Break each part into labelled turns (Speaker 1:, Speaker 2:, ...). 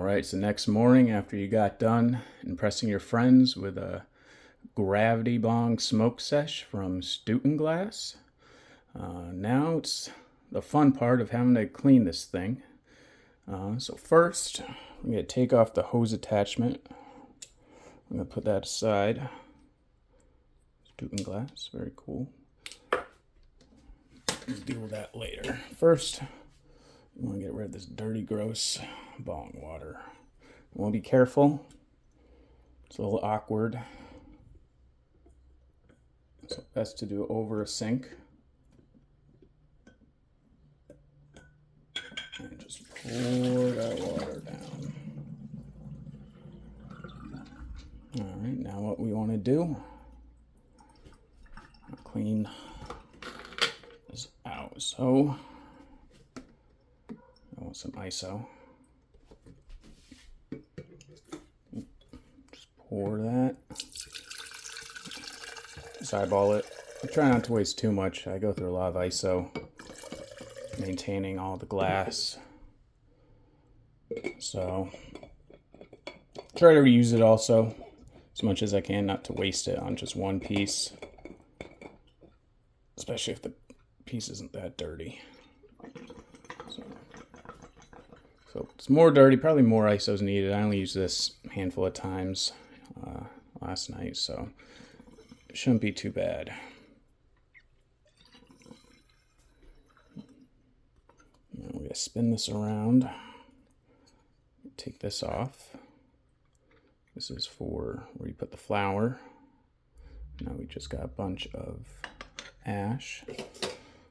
Speaker 1: Alright, so next morning after you got done impressing your friends with a gravity bong smoke sesh from Stundenglass, now it's the fun part of having to clean this thing. So first, I'm going to take off the hose attachment. I'm going to put that aside. Stundenglass, very cool. We'll deal with that later. First, you want to get rid of this dirty, gross bong water. You want to be careful. It's a little awkward. So best to do it over a sink. And just pour that water down. Alright, now what we want to do, clean this out. So, I want some ISO. Just pour that. Just eyeball it. I try not to waste too much. I go through a lot of ISO, maintaining all the glass. So, try to reuse it also as much as I can, not to waste it on just one piece. Especially if the piece isn't that dirty. So it's more dirty, probably more ISO is needed. I only used this a handful of times last night, so it shouldn't be too bad. Now we're going to spin this around. Take this off. This is for where you put the flour. Now we just got a bunch of ash.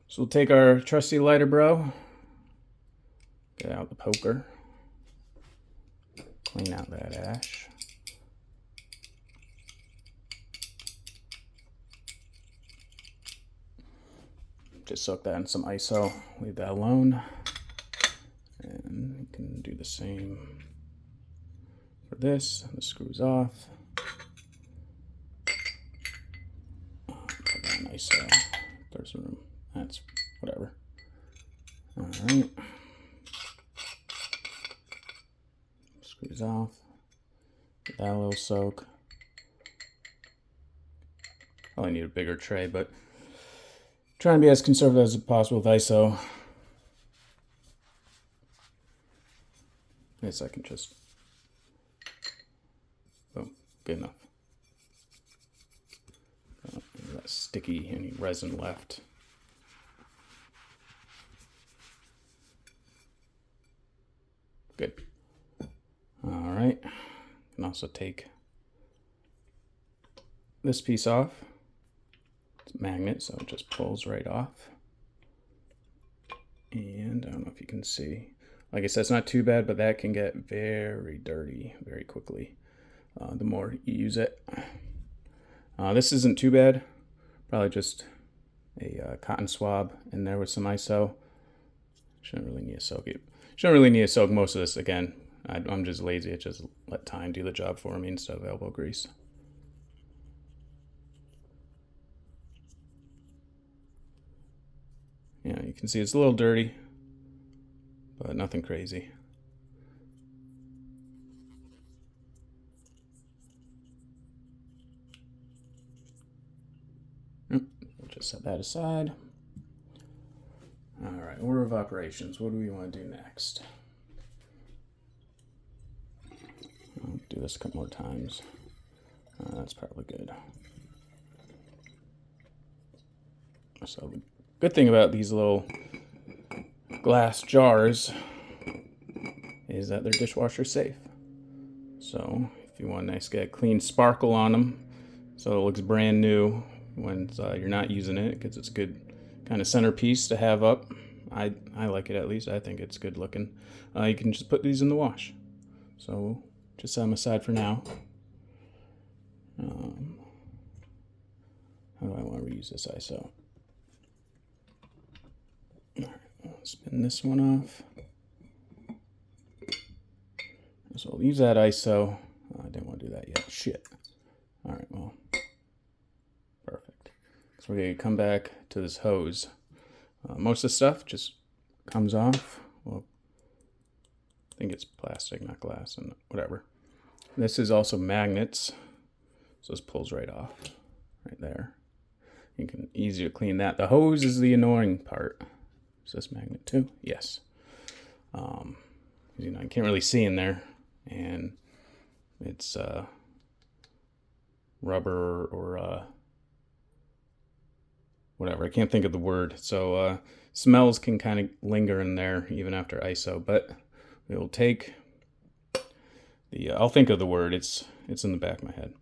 Speaker 1: So we'll take our trusty lighter, bro. Get out the poker. Clean out that ash. Just soak that in some ISO. Leave that alone. And you can do the same for this. The screws off. Put that in ISO. There's room. That's whatever. Alright. Screws off. Get that a little soak. Probably need a bigger tray, but trying to be as conservative as possible with ISO. I guess I can just, oh, good enough. That sticky, any resin left. Good. All right. Can also take this piece off. It's a magnet, so it just pulls right off. And I don't know if you can see. Like I said, it's not too bad, but that can get very dirty very quickly the more you use it. This isn't too bad. Probably just a cotton swab in there with some ISO. Shouldn't really need to soak it. Shouldn't really need to soak most of this again. I'm just lazy. I just let time do the job for me instead of elbow grease. Yeah, you can see it's a little dirty, but nothing crazy. We'll just set that aside. All right, order of operations. What do we want to do next? I'll do this a couple more times. That's probably good. So the good thing about these little glass jars is that they're dishwasher safe. So if you want a nice, get a clean sparkle on them, so it looks brand new when you're not using it, because it's a good kind of centerpiece to have up. I like it, at least. I think it's good looking. You can just put these in the wash. So just set them aside for now. How do I want to reuse this ISO? All right, spin this one off. So I'll use that ISO. I didn't want to do that yet. Shit. All right, well, perfect. So we're going to come back to this hose. Most of the stuff just comes off. We'll think it's plastic, not glass, and whatever. This is also magnets, so this pulls right off, right there. You can easier clean that. The hose is the annoying part. Is this magnet too? Yes. You know, I can't really see in there, and it's rubber or whatever. I can't think of the word. So smells can kind of linger in there even after ISO, but we'll take the, I'll think of the word. It's in the back of my head.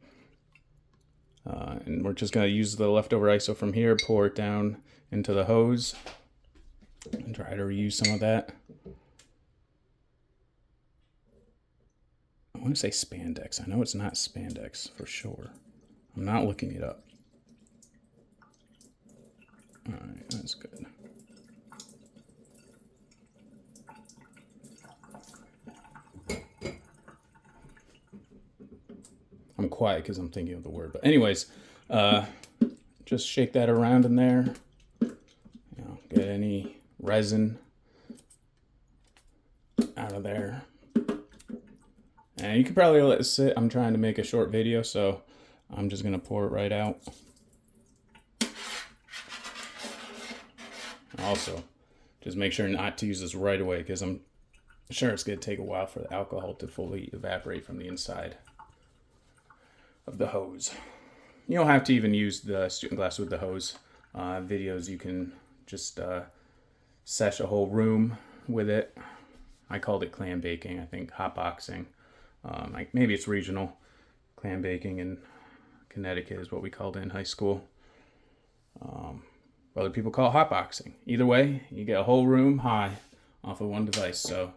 Speaker 1: And we're just going to use the leftover ISO from here, pour it down into the hose, and try to reuse some of that. I want to say spandex. I know it's not spandex for sure. I'm not looking it up. All right, that's good. I'm quiet because I'm thinking of the word. But anyways, just shake that around in there. You know, get any resin out of there. And you could probably let it sit. I'm trying to make a short video, so I'm just going to pour it right out. Also, just make sure not to use this right away, because I'm sure it's going to take a while for the alcohol to fully evaporate from the inside of the hose. You don't have to even use the Stundenglass with the hose. Videos, you can just sesh a whole room with it. I called it clam baking. I think hotboxing. Like maybe it's regional. Clam baking in Connecticut is what we called it in high school. Other people call it hotboxing. Either way, you get a whole room high off of one device. So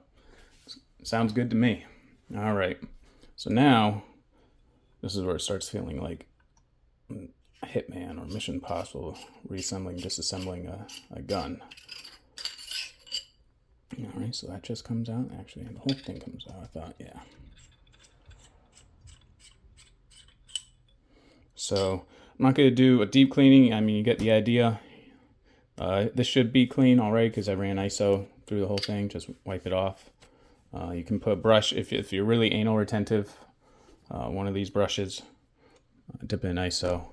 Speaker 1: sounds good to me. All right. So now this is where it starts feeling like Hitman or Mission Impossible, disassembling a gun. All right, so that just comes out. Actually, the whole thing comes out. I thought, yeah. So I'm not going to do a deep cleaning. I mean, you get the idea. This should be clean already because I ran ISO through the whole thing. Just wipe it off. You can put a brush if you're really anal retentive. One of these brushes, dip in ISO,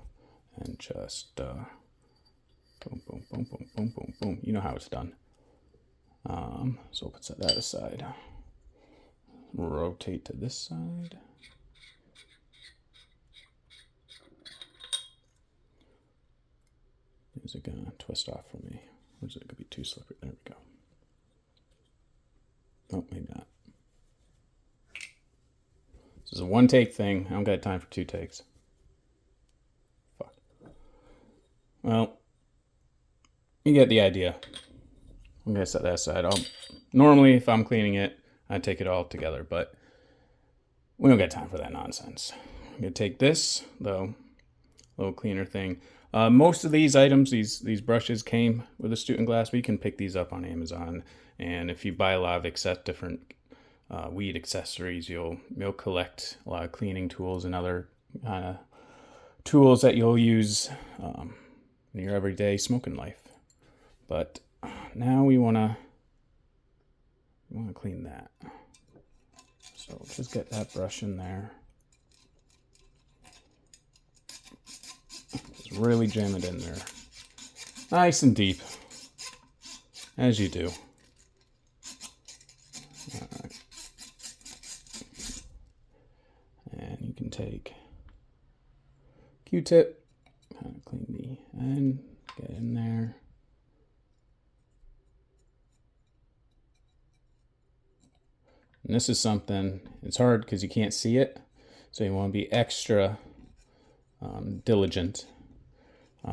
Speaker 1: and just boom, boom, boom, boom, boom, boom, boom. You know how it's done. So we'll put that aside. Rotate to this side. Is it gonna twist off for me? Or is it gonna be too slippery? There we go. Oh, maybe not. This is a one take thing. I don't got time for 2 takes. Fuck. Well, you get the idea. I'm gonna set that aside. Normally, if I'm cleaning it, I take it all together, but we don't got time for that nonsense. I'm gonna take this, though, little cleaner thing. Most of these items, these brushes came with a Stundenglass, but you can pick these up on Amazon. And if you buy a lot of different weed accessories, you'll collect a lot of cleaning tools and other tools that you'll use in your everyday smoking life. But now we wanna clean that. So just get that brush in there. Just really jam it in there. Nice and deep. As you do. Alright. And you can take Q-tip, kind of clean the end, get in there. And this is something, it's hard because you can't see it, so you want to be extra diligent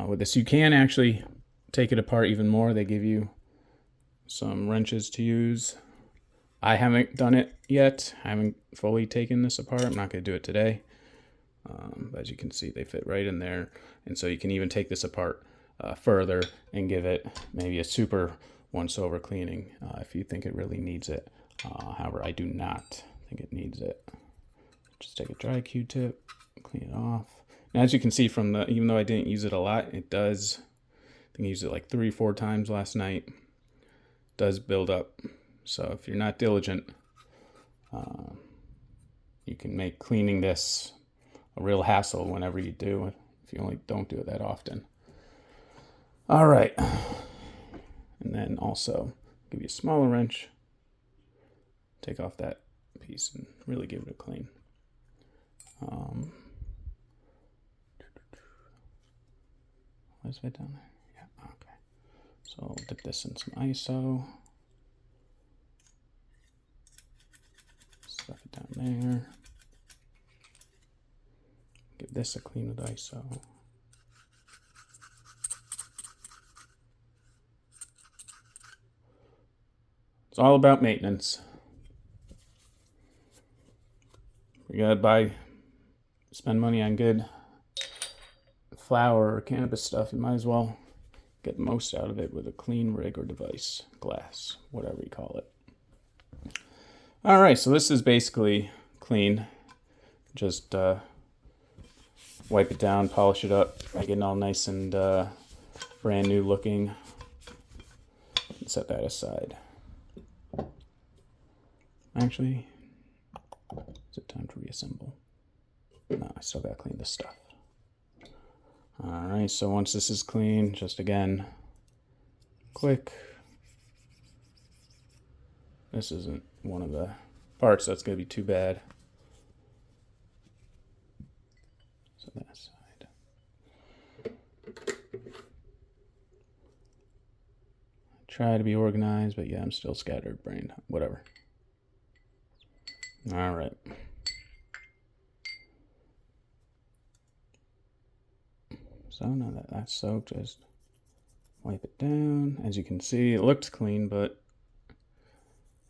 Speaker 1: with this. You can actually take it apart even more. They give you some wrenches to use. I haven't done it yet. I haven't fully taken this apart. I'm not going to do it today. But as you can see, they fit right in there. And so you can even take this apart further and give it maybe a super once-over cleaning if you think it really needs it. However, I do not think it needs it. Just take a dry Q-tip, clean it off. Now, as you can see from even though I didn't use it a lot, it does, I think I used it like 3 or 4 times last night, does build up. So if you're not diligent, You can make cleaning this a real hassle whenever you do, if you only don't do it that often. All right. And then also give you a smaller wrench. Take off that piece and really give it a clean. Was it down there? Yeah, okay. So I'll dip this in some ISO. Stuff it down there. Give this a clean with ISO. It's all about maintenance. You gotta spend money on good flower or cannabis stuff. You might as well get the most out of it with a clean rig or device, glass, whatever you call it. All right, so this is basically clean. Just wipe it down, polish it up, make it all nice and brand new looking. And set that aside. Actually, is it time to reassemble? No, I still gotta clean this stuff. All right, so once this is clean, just again, quick. This isn't one of the parts that's gonna be too bad. So that side. Try to be organized, but yeah, I'm still scattered brained. Whatever. All right. So now that that's soaked, just wipe it down. As you can see, it looked clean, but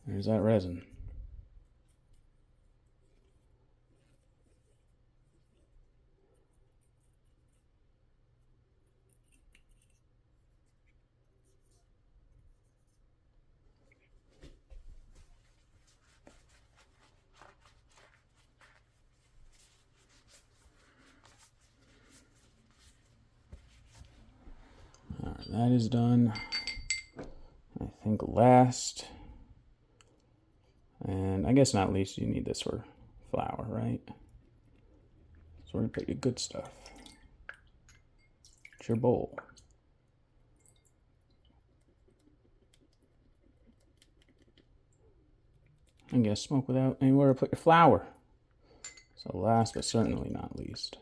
Speaker 1: there's that resin. All right, that is done. I think last, and I guess not least, you need this for flour, right? So we're gonna put your good stuff. It's your bowl. I guess smoke without anywhere to put your flour. So last but certainly not least.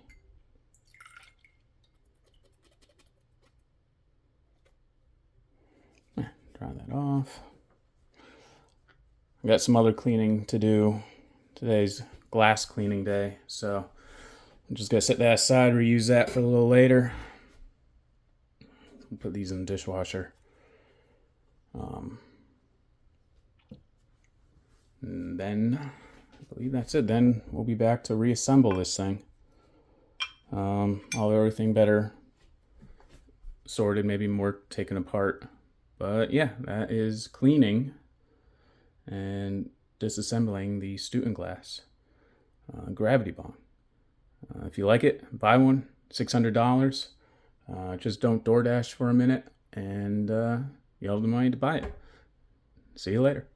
Speaker 1: Dry that off. I got some other cleaning to do. Today's glass cleaning day, so I'm just gonna set that aside, reuse that for a little later. We'll put these in the dishwasher. And then I believe that's it. Then we'll be back to reassemble this thing. I'll have everything better sorted, maybe more taken apart. But yeah, that is cleaning and disassembling the Stundenglass gravity bomb. If you like it, buy one. $600. Just don't DoorDash for a minute, and you'll have the money to buy it. See you later.